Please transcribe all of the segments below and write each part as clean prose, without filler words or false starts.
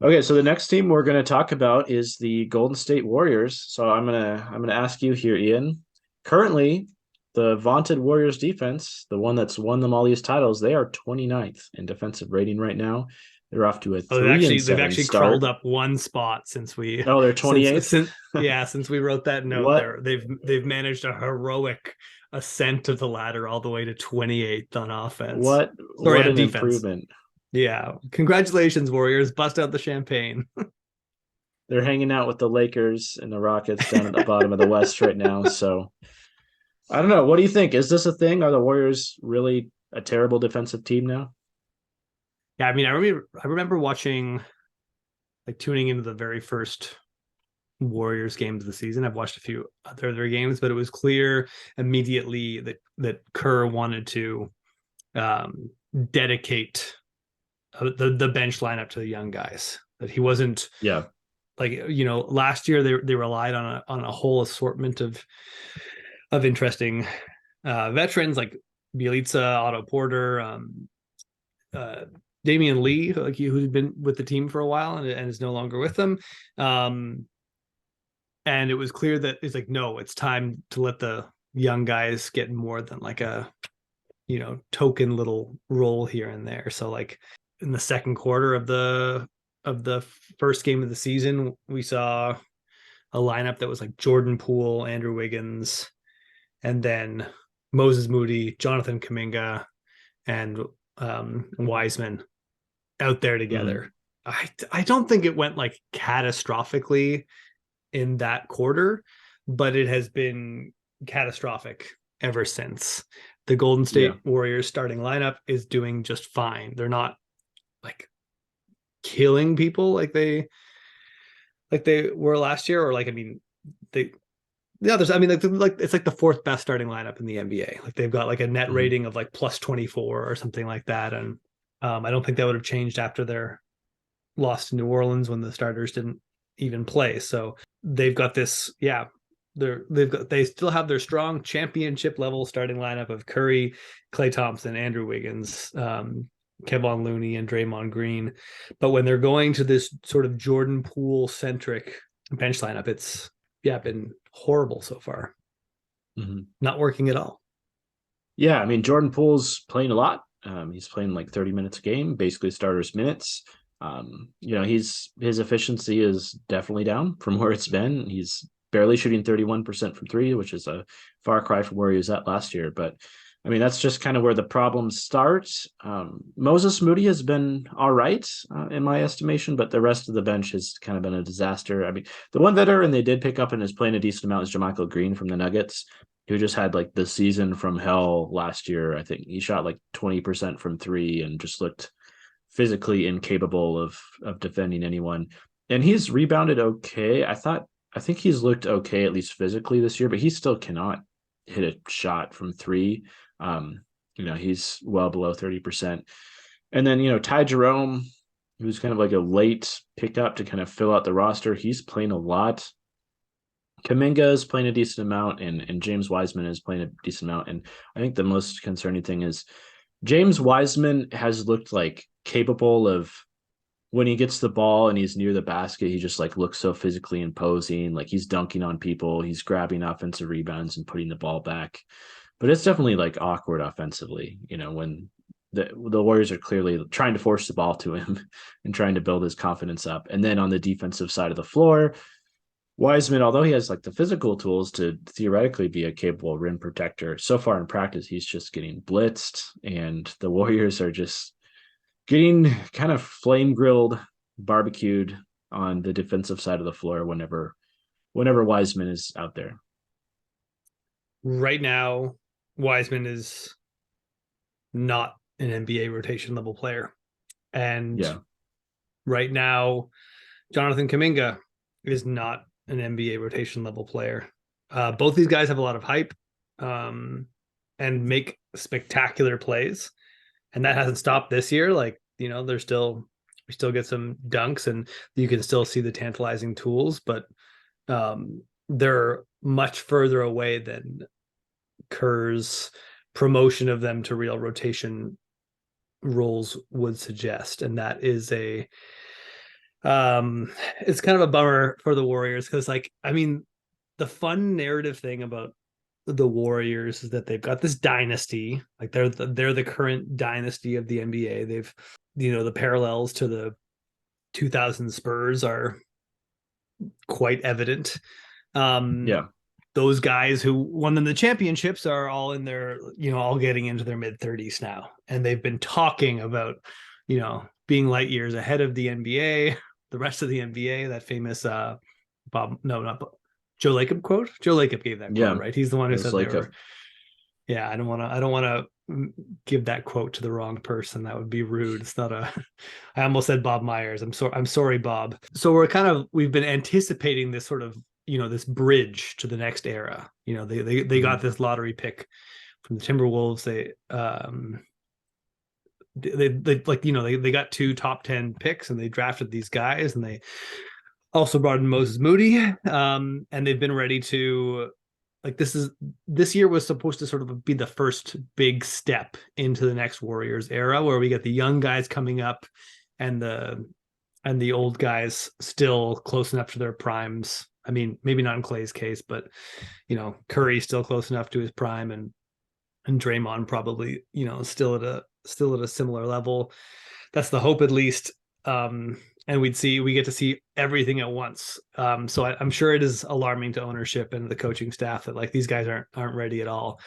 Okay, so the next team we're going to talk about is the Golden State Warriors. So I'm gonna ask you here, Ian. Currently, the vaunted Warriors defense, the one that's won them all these titles, they are 29th in defensive rating right now. They're off to a Oh, three and they've seven actually crawled start. up one spot since we Oh, they're since 28th. since yeah, since we wrote that note What there. They've managed a heroic ascent of the ladder all the way to 28th on offense. Sorry, what on an defense. improvement. Yeah. Congratulations, Warriors. Bust out the champagne. They're hanging out with the Lakers and the Rockets down at the bottom of the West right now. So I don't know. What do you think? Is this a thing? Are the Warriors really a terrible defensive team now? Yeah, I mean, I remember watching, like, tuning into the very first Warriors games of the season. I've watched a few other games, but it was clear immediately that Kerr wanted to um, dedicate the bench lineup to the young guys. That he wasn't, Yeah. like, last year they relied on a whole assortment of interesting veterans like Bielitsa, Otto Porter, uh, Damian Lee, like who's been with the team for a while and is no longer with them. Um, and it was clear that it's like, no, it's time to let the young guys get more than like a token little role here and there. So, like, in the second quarter of the first game of the season, we saw a lineup that was like Jordan Poole, Andrew Wiggins, and then Moses Moody, Jonathan Kaminga, and Wiseman out there Mhm. together. I don't think it went like catastrophically in that quarter, but it has been catastrophic ever since. The Golden Yeah. State Warriors starting lineup is doing just fine. They're not like killing people like they were last year, or, like, I mean, they the others. I mean, like it's like the fourth best starting lineup in the NBA. Like, they've got like a net Mhm. rating of like plus 24 or something like that, and I don't think that would have changed after their loss to New Orleans when the starters didn't even play. So they've got this, yeah. They still have their strong championship level starting lineup of Curry, Clay Thompson, Andrew Wiggins, Kevon Looney, and Draymond Green. But when they're going to this sort of Jordan Poole centric bench lineup, it's, yeah, been horrible so far. Mhm. Not working at all. Yeah, I mean Jordan Poole's playing a lot. He's playing like 30 minutes a game, basically starters minutes. His efficiency is definitely down from where it's been. He's barely shooting 31% from three, which is a far cry from where he was at last year. But I mean, that's just kind of where the problems start. Moses Moody has been all right in my estimation, but the rest of the bench has kind of been a disaster. I mean, the one veteran they did pick up and is playing a decent amount is JaMychal Green from the Nuggets, who just had like the season from hell last year. I think he shot like 20% from three and just looked physically incapable of defending anyone. And he's rebounded okay. I think he's looked okay at least physically this year, but he still cannot hit a shot from three. Um, he's well below 30%. And then, Ty Jerome, who's kind of like a late pickup to kind of fill out the roster, he's playing a lot. Kaminga is playing a decent amount, and James Wiseman is playing a decent amount. And I think the most concerning thing is James Wiseman has looked like capable of, when he gets the ball and he's near the basket, he just like looks so physically imposing. Like he's dunking on people, he's grabbing offensive rebounds and putting the ball back. But it's definitely like awkward offensively, when the Warriors are clearly trying to force the ball to him and trying to build his confidence up. And then on the defensive side of the floor, Wiseman, although he has like the physical tools to theoretically be a capable rim protector, so far in practice he's just getting blitzed, and the Warriors are just getting kind of flame grilled, barbecued on the defensive side of the floor whenever Wiseman is out there. Right now, Wiseman is not an NBA rotation level player. And Yeah. right now, Jonathan Kaminga is not an NBA rotation level player. Both these guys have a lot of hype, um, and make spectacular plays, and that hasn't stopped this year. Like, there's still we still get some dunks, and you can still see the tantalizing tools, but they're much further away than Kerr's promotion of them to real rotation roles would suggest, and that is It's kind of a bummer for the Warriors because, like, I mean, the fun narrative thing about the Warriors is that they've got this dynasty. Like they're the current dynasty of the NBA. They've, the parallels to the 2000 Spurs are quite evident. Um, Yeah. those guys who won them the championships are all in their, all getting into their mid 30s now, and they've been talking about, being light years ahead of the NBA, the rest of the NBA. That famous Bob, no, not Bob, Joe Lacob quote. Joe Lacob gave that quote, Yeah. right? He's the one It who was said they like a were. Yeah, I don't want to give that quote to the wrong person. That would be rude. It's not a. I almost said Bob Myers. I'm sorry, Bob. So we've been anticipating this sort of, this bridge to the next era. They got Mhm. this lottery pick from the Timberwolves. They like, they got two top 10 picks, and they drafted these guys, and they also brought in Moses Moody. And they've been ready to, like, this year was supposed to sort of be the first big step into the next Warriors era, where we get the young guys coming up, and the old guys still close enough to their primes. I mean, maybe not in Clay's case, but Curry's still close enough to his prime, and Draymond probably, still at a similar level. That's the hope, at least. And we get to see everything at once. So I'm sure it is alarming to ownership and the coaching staff that, like, these guys aren't ready at all.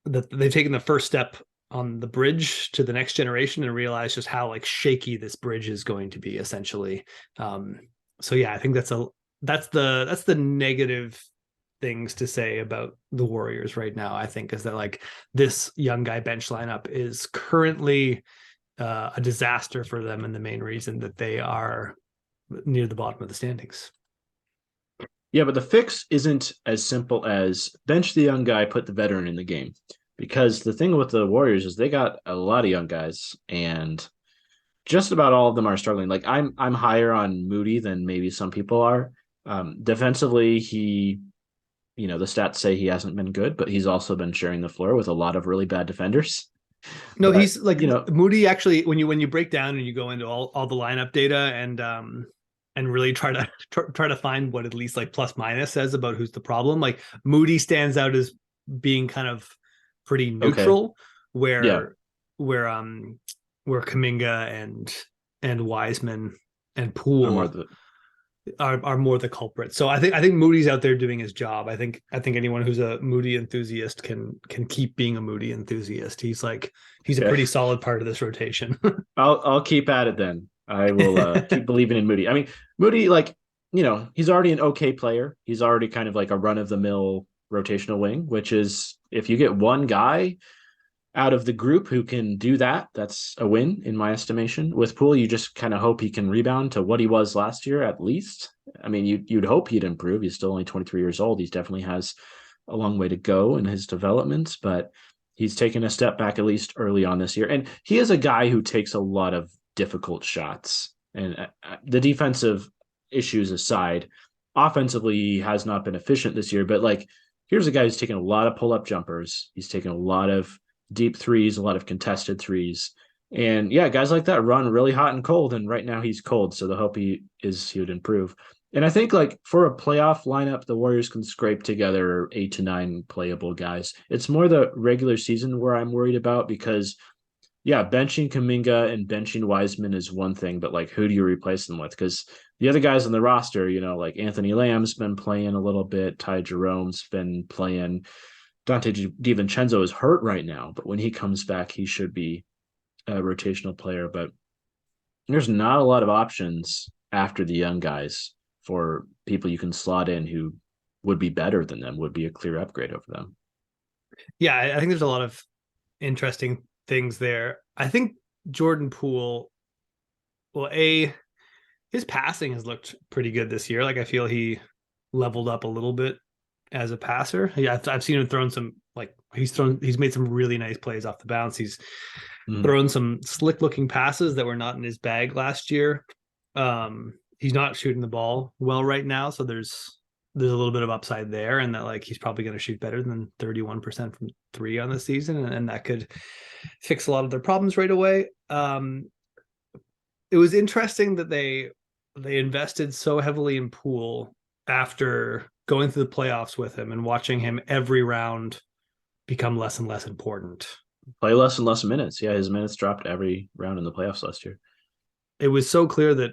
That they've taken the first step on the bridge to the next generation and realize just how, like, shaky this bridge is going to be, essentially. So yeah, I think that's the negative things to say about the Warriors right now. I think is that, like, this young guy bench lineup is currently a disaster for them, and the main reason that they are near the bottom of the standings. Yeah, but the fix isn't as simple as bench the young guy, put the veteran in the game. Because the thing with the Warriors is they got a lot of young guys, and just about all of them are struggling. Like I'm higher on Moody than maybe some people are. Defensively, the stats say he hasn't been good, but he's also been sharing the floor with a lot of really bad defenders. No, But he's like, Moody. Actually, when you break down and you go into all the lineup data, and really try to find what at least, like, plus minus says about who's the problem, like, Moody stands out as being kind of pretty okay, neutral, yeah, where where um where Kaminga and Wiseman and I'm more Poole the are more the culprit. So I think Moody's out there doing his job. I think anyone who's a Moody enthusiast can keep being a Moody enthusiast. He's a okay. pretty solid part of this rotation. I'll keep at it then. I will keep believing in Moody. I mean, Moody, like, he's already an okay player. He's already kind of like a run of the mill rotational wing, which is, if you get one guy out of the group who can do that, that's a win in my estimation. With Poole, you just kind of hope he can rebound to what he was last year at least. I mean, you'd hope he'd improve. He's still only 23 years old. He definitely has a long way to go in his development, but he's taken a step back at least early on this year. And he is a guy who takes a lot of difficult shots. And the defensive issues aside, offensively, he has not been efficient this year. But, like, here's a guy who's taken a lot of pull up jumpers. He's taken a lot of deep threes, a lot of contested threes. And yeah, guys like that run really hot and cold. And right now he's cold. So the hope he would improve. And I think, like, for a playoff lineup, the Warriors can scrape together 8 to 9 playable guys. It's more the regular season where I'm worried about, because yeah, benching Kaminga and benching Wiseman is one thing, but, like, who do you replace them with? Because the other guys on the roster, like Anthony Lamb's been playing a little bit, Ty Jerome's been playing, Dante DiVincenzo is hurt right now, but when he comes back, he should be a rotational player. But there's not a lot of options after the young guys for people you can slot in who would be better than them, would be a clear upgrade over them. Yeah, I think there's a lot of interesting things there. I think Jordan Poole, well, his passing has looked pretty good this year. Like, I feel he leveled up a little bit as a passer. Yeah, I've seen him throwing some, like, he's made some really nice plays off the bounce. He's Mm. thrown some slick looking passes that were not in his bag last year. He's not shooting the ball well right now, so there's a little bit of upside there, and that, like, he's probably going to shoot better than 31% from three on the season, and that could fix a lot of their problems right away. it was interesting that they invested so heavily in Poole after going through the playoffs with him and watching him every round become less and less important. Play less and less minutes. Yeah, his minutes dropped every round in the playoffs last year. It was so clear that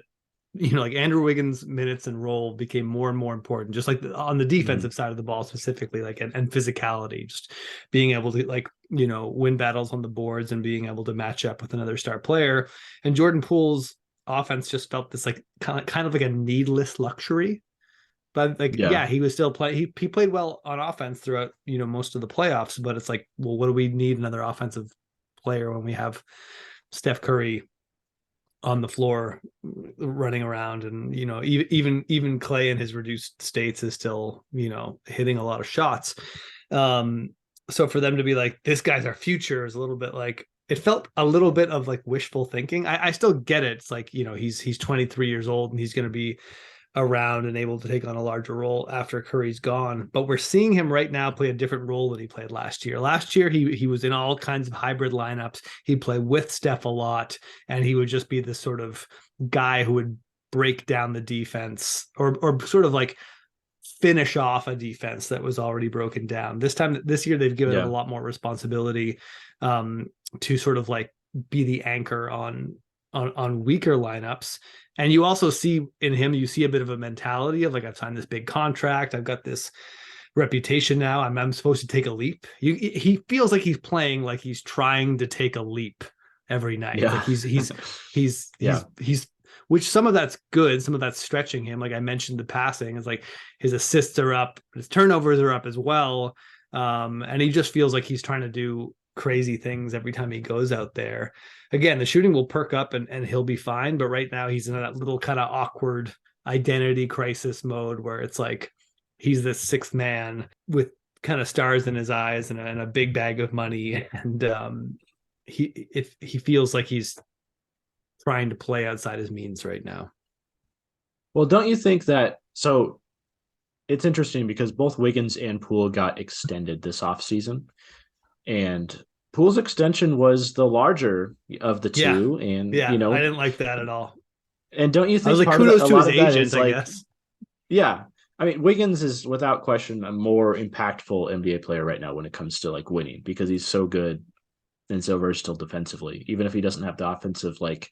like Andrew Wiggins' minutes and role became more and more important, just like on the Mm-hmm. defensive side of the ball specifically, like and physicality, just being able to like win battles on the boards and being able to match up with another star player. And Jordan Poole's offense just felt this like kind of like a needless luxury. But like, Yeah. yeah, he was still playing. He played well on offense throughout most of the playoffs. But it's like, well, what do we need another offensive player when we have Steph Curry on the floor running around, and even Clay in his reduced states is still hitting a lot of shots. um so for them to be like, this guy's our future, is a little bit like, it felt a little bit of like wishful thinking. I still get it. It's like, he's 23 years old and he's going to be around and able to take on a larger role after Curry's gone. But we're seeing him right now play a different role than he played last year. Last year, he was in all kinds of hybrid lineups. He'd play with Steph a lot, and he would just be this sort of guy who would break down the defense, or sort of like finish off a defense that was already broken down. This year, they've given him a Yeah. lot more responsibility, to sort of like be the anchor on weaker lineups. And you also see in him, you see a bit of a mentality of like, I've signed this big contract, I've got this reputation now, I'm supposed to take a leap. He feels like he's playing like he's trying to take a leap every night. Yeah. Like Yeah. he's which some of that's good, some of that's stretching him. Like I mentioned, the passing is like, his assists are up, his turnovers are up as well. And he just feels like he's trying to do crazy things every time he goes out there. Again, the shooting will perk up, and he'll be fine. But right now he's in that little kind of awkward identity crisis mode where it's like he's this sixth man with kind of stars in his eyes and a big bag of money. And he feels like he's trying to play outside his means right now. Well, don't you think that so it's interesting because both Wiggins and Poole got extended this offseason, and Poole's extension was the larger of the Yeah. two. And, Yeah. I didn't like that at all. and don't you I was think like, part of that, kudos a to lot his of that agent, is I like, guess. yeah, I mean, Wiggins is without question a more impactful NBA player right now when it comes to like winning because he's so good and so versatile defensively, even if he doesn't have the offensive like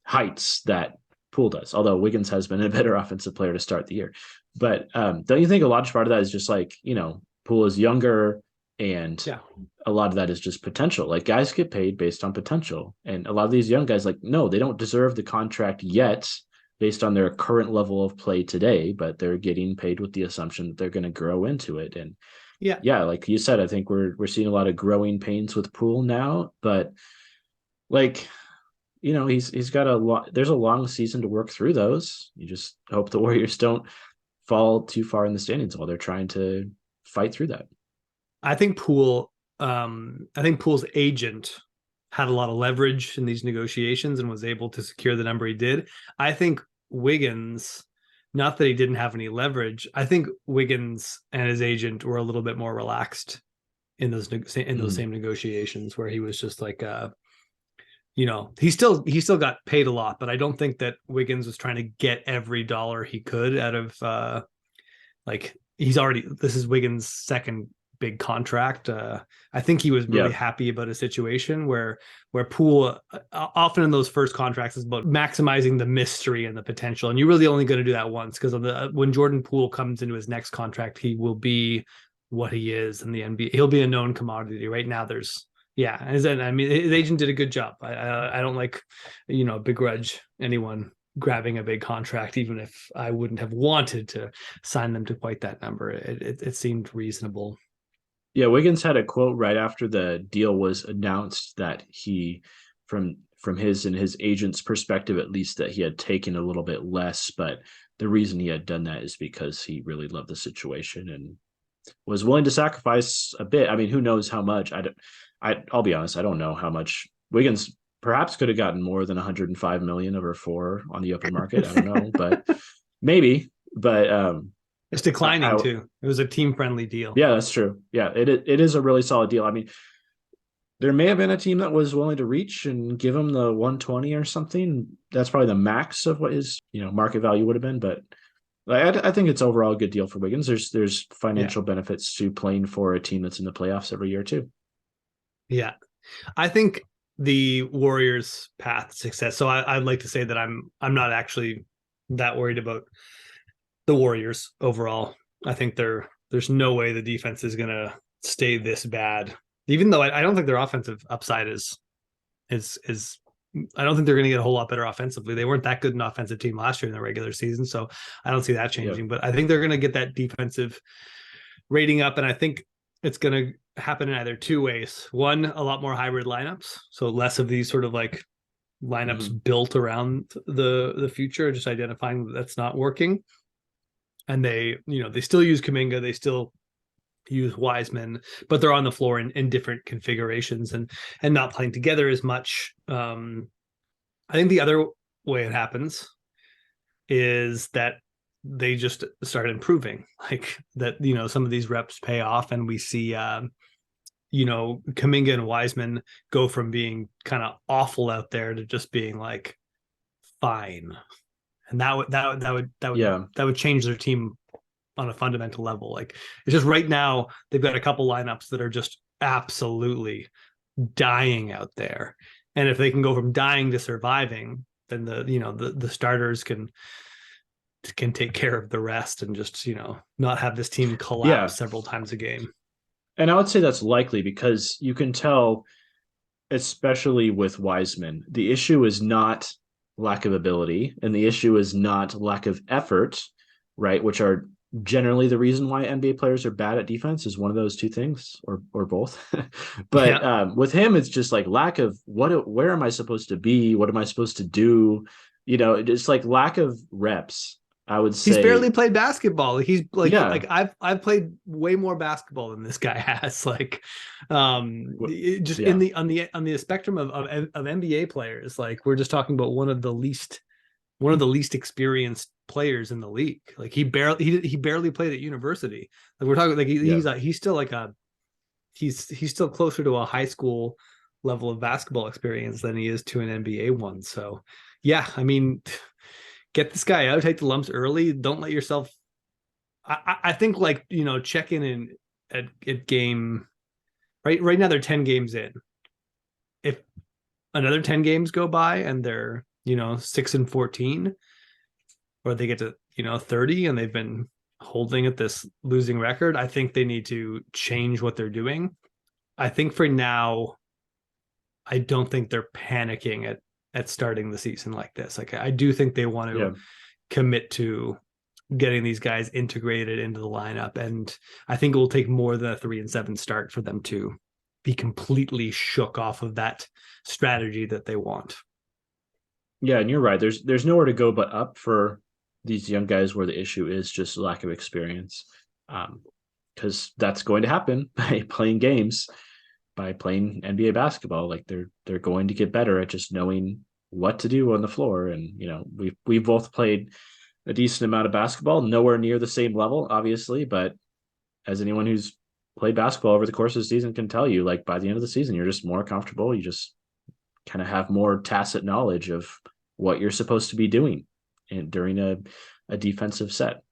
heights that Poole does. Although Wiggins has been a better offensive player to start the year. But don't you think a large part of that is just like, Poole is younger, and Yeah. a lot of that is just potential. Like guys get paid based on potential. And a lot of these young guys, like, no, they don't deserve the contract yet based on their current level of play today, but they're getting paid with the assumption that they're going to grow into it. And Yeah. yeah, like you said, I think we're seeing a lot of growing pains with Poole now, but like, he's got a lot. There's a long season to work through those. You just hope the Warriors don't fall too far in the standings while they're trying to fight through that. I think Poole's agent had a lot of leverage in these negotiations and was able to secure the number he did. I think Wiggins, not that he didn't have any leverage, I think Wiggins and his agent were a little bit more relaxed in those Mm. same negotiations, where he was just like, he still got paid a lot, but I don't think that Wiggins was trying to get every dollar he could out of like, this is Wiggins' second big contract. I think he was really Yeah. happy about a situation where Poole, often in those first contracts, is about maximizing the mystery and the potential, and you're really only going to do that once, because when Jordan Poole comes into his next contract, he will be what he is in the NBA. He'll be a known commodity. Right now, I mean, his agent did a good job. I don't like, begrudge anyone grabbing a big contract, even if I wouldn't have wanted to sign them to quite that number. It seemed reasonable. Yeah, Wiggins had a quote right after the deal was announced that he, from his and his agent's perspective at least, that he had taken a little bit less, but the reason he had done that is because he really loved the situation and was willing to sacrifice a bit. I mean, who knows how much? I'll be honest, I don't know how much Wiggins perhaps could have gotten more than 105 million over 4 on the open market. I don't know, but maybe. But It's declining I too. It was a team friendly deal. yeah, that's true. Yeah, it is a really solid deal. I mean, there may have been a team that was willing to reach and give him the 120 or something. That's probably the max of what his market value would have been. But I think it's overall a good deal for Wiggins. There's Yeah. financial benefits to playing for a team that's in the playoffs every year too. Yeah. I think the Warriors' path to success. So I'd like to say that I'm not actually that worried about the Warriors overall. I think there's no way the defense is gonna stay this bad. Even though I don't think their offensive upside is I don't think they're going to get a whole lot better offensively. They weren't that good an offensive team last year in the regular season, so I don't see that Yeah. changing. But I think they're going to get that defensive rating up, and I think it's going to happen in either two ways. One, a lot more hybrid lineups, so less of these sort of like lineups Mm-hmm. built around the future, just identifying that's not working. And they still use Kaminga, they still use Wiseman, but they're on the floor in different configurations and not playing together as much. I think the other way it happens is that they just start improving, like that. Some of these reps pay off, and we see Kaminga and Wiseman go from being kind of awful out there to just being like fine, and Yeah. that would change their team on a fundamental level. Like it's just right now they've got a couple lineups that are just absolutely dying out there. And if they can go from dying to surviving, then the starters can take care of the rest and just not have this team Yeah. collapse several times a game. And I would say that's likely because you can tell, especially with Wiseman, the issue is not lack of ability and the issue is not lack of effort, right? Which are generally the reason why NBA players are bad at defense is one of those two things or both. But Yeah, with him, it's just like lack of where am I supposed to be? What am I supposed to do? It's like lack of reps, I would he's say. barely played basketball. He's Yeah. like I've played way more basketball than this guy has. Like, just in Yeah. the spectrum of NBA players, like we're just talking about one of the least experienced players in the league. Like he barely played at university. Like we're talking like Yeah. he's still like he's still closer to a high school level of basketball experience than he is to an NBA one. So yeah, I mean, get this guy out, take the lumps early. Don't let yourself. I think like check in at game right now they're 10 games in. If another 10 games go by and they're 6-14, or they get to 30 and they've been holding at this losing record, I think they need to change what they're doing. I think for now, I don't think they're panicking at starting the season like this. Like I do think they want to Yeah. commit to getting these guys integrated into the lineup, and I think it will take more than a 3-7 start for them to be completely shook off of that strategy that they want. Yeah, and you're right. There's nowhere to go but up for these young guys where the issue is just lack of experience. Because that's going to happen by playing games, by playing NBA basketball. Like they're going to get better at just knowing what to do on the floor. And we've both played a decent amount of basketball, nowhere near the same level, obviously, but as anyone who's played basketball over the course of the season can tell you, like by the end of the season, you're just more comfortable. You just kind of have more tacit knowledge of what you're supposed to be doing during a defensive set.